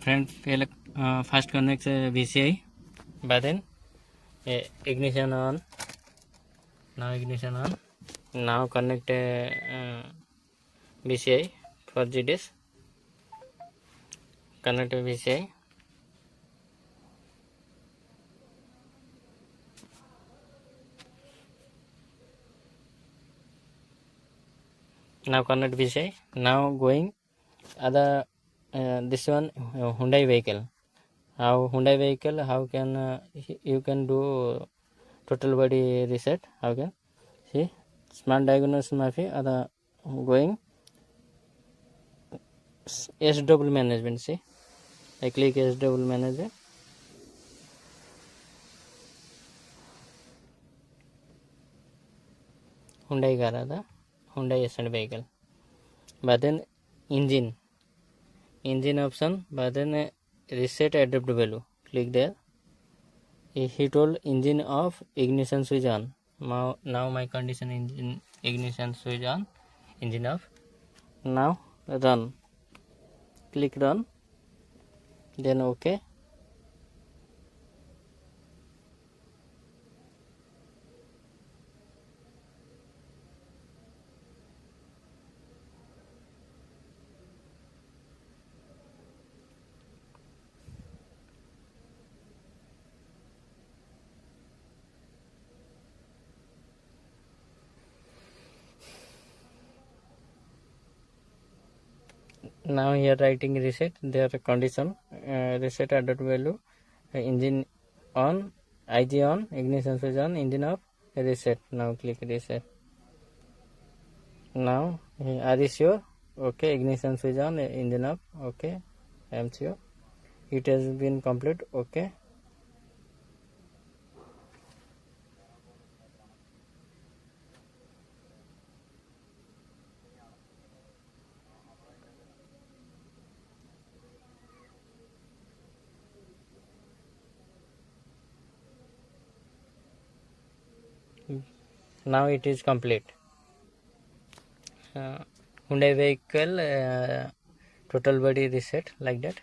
Friend, first connect VCI, but then ignition on. Now ignition on. Now connect VCI for GDS. Connect VCI. Now connect VCI. Now going other this one Hyundai vehicle. How Hyundai vehicle? How can you can do total body reset? How can see smart diagnosis mafia other going S double management. See, I click S double management. Hyundai car ada Hyundai Ascent vehicle. But then engine option. But then reset adapt value. Click there. He told engine off, ignition switch on. Now my condition engine ignition switch on, engine off. Now run. Click run. Then OK. Now here writing reset their condition reset adapt value engine on, IG on, ignition switch on, engine off, reset. Now click reset. Now are you sure? Okay, ignition switch on, engine off. Okay, I am sure it has been complete. Okay. Now it is complete. Hyundai vehicle total body reset like that.